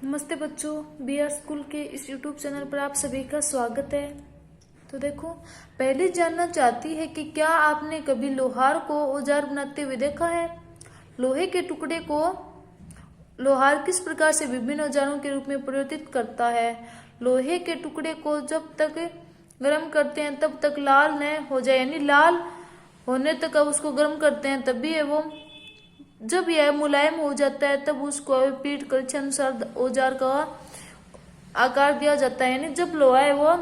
नमस्ते बच्चों, BR school के इस YouTube चैनल पर आप सभी का स्वागत है। तो देखो, पहले जानना चाहती है कि क्या आपने कभी लोहार को औजार बनाते हुए देखा है। लोहे के टुकड़े को लोहार किस प्रकार से विभिन्न औजारों के रूप में परिवर्तित करता है। लोहे के टुकड़े को जब तक गर्म करते हैं तब तक लाल न हो जाए, यानी लाल होने तक अब उसको गर्म करते हैं, तभी है वो जब यह मुलायम हो जाता है तब उसको पीट कर इच्छानुसार औजार का आकार दिया जाता है। यानी जब लोहा है वो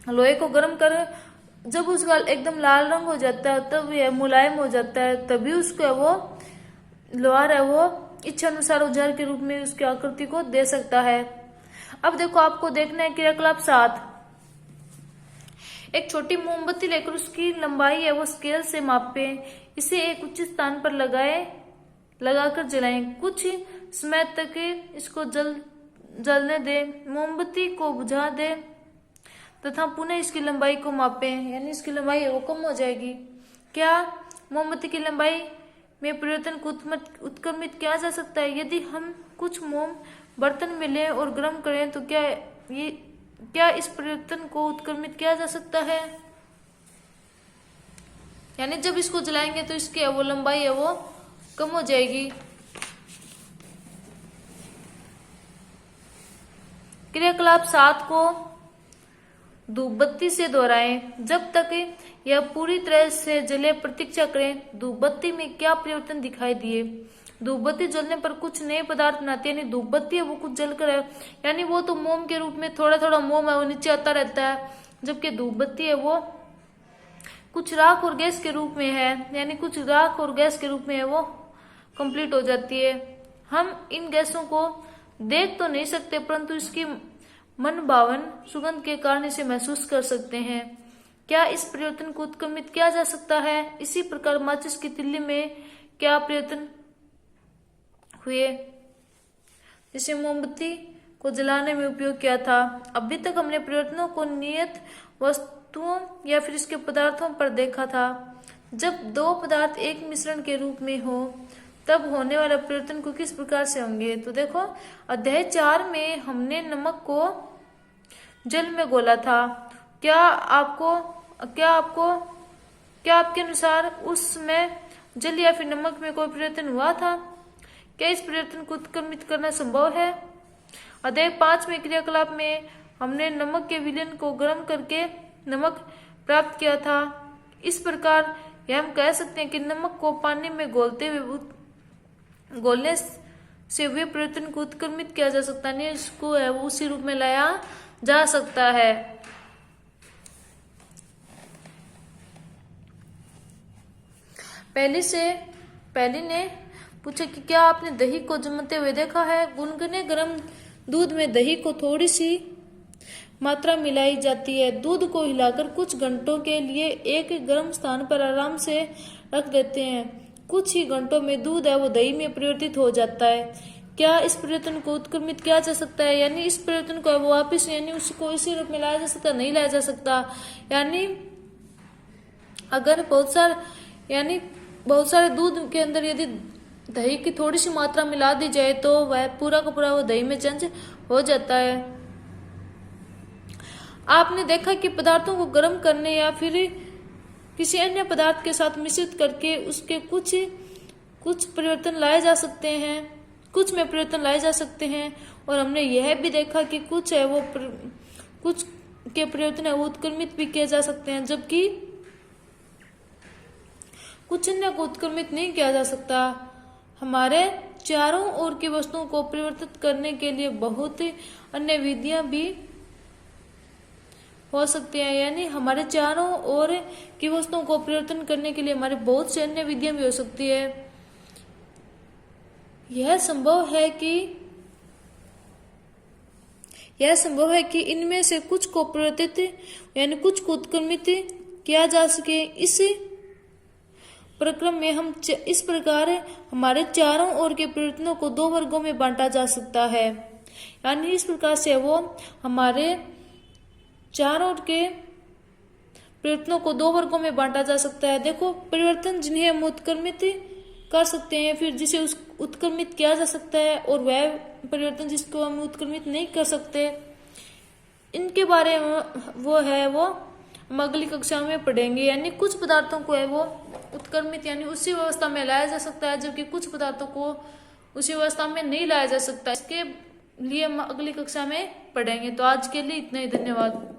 लोहे को गर्म कर जब उसका एकदम लाल रंग हो जाता है तब यह मुलायम हो जाता है, तभी उसको वो लोहार है वो इच्छानुसार औजार के रूप में उसकी आकृति को दे सकता है। अब देखो, आपको देखना है क्रियाकलाप 7। एक छोटी मोमबत्ती लेकर उसकी लंबाई है वो स्केल से मापे, इसे एक उचित स्थान पर लगाकर जलाएं। कुछ समय तक इसको जलने दें, मोमबत्ती को बुझा दें तथा पुनः इसकी लंबाई को मापें, यानी इसकी लंबाई है वो कम हो जाएगी। क्या मोमबत्ती की लंबाई में परिवर्तन को उत्क्रमित किया जा सकता है। यदि हम कुछ मोम बर्तन में लें और गर्म करें तो क्या इस परिवर्तन को उत्क्रमित किया जा सकता है। यानी जब इसको जलाएंगे तो इसकी वो लंबाई है वो कम हो जाएगी। क्रियाकलाप 7 को धूप बत्ती से दोहराएं। जब तक यह पूरी तरह से जले प्रतीक्षा करें। धूप बत्ती में क्या परिवर्तन दिखाई दिए। धूप बत्ती जलने पर कुछ नए पदार्थ बनाती है, यानी धूप बत्ती है वो कुछ जलकर है, यानी वो तो मोम के रूप में थोड़ा थोड़ा मोम है वो नीचे आता रहता है, जबकि धूप बत्ती है वो कुछ राख और गैस के रूप में है, यानी कुछ राख और गैस के रूप में है वो कंप्लीट हो जाती है। हम इन गैसों को देख तो नहीं सकते, परंतु इसकी मन भावन सुगंध के कारण इसे महसूस कर सकते हैं। क्या इस परिवर्तन को उत्क्रमित किया जा सकता है। इसी प्रकार माचिस की तिल्ली में क्या परिवर्तन हुए, जिसे मोमबत्ती को जलाने में उपयोग किया था। अभी तक हमने परिवर्तनों को नियत वस्तुओं या फिर इसके पदार्थों पर देखा था। जब दो पदार्थ एक मिश्रण के रूप में हो तब होने वाला परिवर्तन को किस प्रकार से होंगे। तो देखो, अध्याय 4 में हमने नमक को जल में घोला था। क्या आपके अनुसार उसमें जल या फिर नमक में कोई परिवर्तन हुआ था। क्या इस परिवर्तन को उत्क्रमित करना संभव है। अध्याय 5 में क्रियाकलाप में हमने नमक के विलयन को गर्म करके नमक प्राप्त किया था। इस प्रकार यह हम कह सकते हैं कि नमक को पानी में घोलने से हुए परिवर्तन को उत्क्रमित किया जा सकता है, इसको है वो उसी रूप में लाया जा सकता है। पहली ने पूछा कि क्या आपने दही को जमते हुए देखा है। गुनगुने गर्म दूध में दही को थोड़ी सी मात्रा मिलाई जाती है। दूध को हिलाकर कुछ घंटों के लिए एक गर्म स्थान पर आराम से रख देते हैं। कुछ ही घंटों में दूध है वो दही में परिवर्तित हो जाता है। क्या इस परिवर्तन को उत्क्रमित किया जा सकता है, यानी इस परिवर्तन को वो वापिस यानी उसको इसी रूप में लाया जा सकता, नहीं लाया जा सकता। यानी अगर बहुत सारे दूध के अंदर यदि दही की थोड़ी सी मात्रा मिला दी जाए तो वह पूरा का पूरा वो दही में चेंज हो जाता है। आपने देखा कि पदार्थों को गर्म करने या फिर किसी अन्य पदार्थ के साथ मिश्रित करके उसके कुछ परिवर्तन लाए जा सकते हैं, कुछ में परिवर्तन लाए जा सकते हैं। और हमने यह भी देखा कि कुछ के परिवर्तन है वो उत्क्रमित भी किए जा सकते हैं, जबकि कुछ अन्य को उत्क्रमित नहीं किया जा सकता। हमारे चारों ओर की वस्तुओं को परिवर्तित करने के लिए बहुत अन्य विधियां भी हो सकती हैं, यानी हमारे चारों ओर की वस्तुओं को परिवर्तन करने के लिए हमारे बहुत से अन्य विधियां भी हो सकती है। यह संभव है कि इनमें से कुछ को परिवर्तित यानी कुछ को उत्क्रमित किया जा सके। इस प्रक्रम में इस प्रकार हमारे चारों ओर के परिवर्तनों को दो वर्गों में बांटा जा सकता है, यानी इस प्रकार से वो हमारे चारों ओर के परिवर्तनों को दो वर्गों में बांटा जा सकता है। देखो, परिवर्तन जिन्हें हम उत्क्रमित कर सकते हैं, फिर उत्क्रमित किया जा सकता है और वह परिवर्तन जिसको हम उत्क्रमित नहीं कर सकते, इनके बारे में वो हम अगली कक्षा में पढ़ेंगे। यानी कुछ पदार्थों को है वो उत्क्रमित यानी उसी व्यवस्था में लाया जा सकता है, जबकि कुछ पदार्थों को उसी व्यवस्था में नहीं लाया जा सकता। इसके लिए हम अगली कक्षा में पढ़ेंगे। तो आज के लिए इतना ही, धन्यवाद।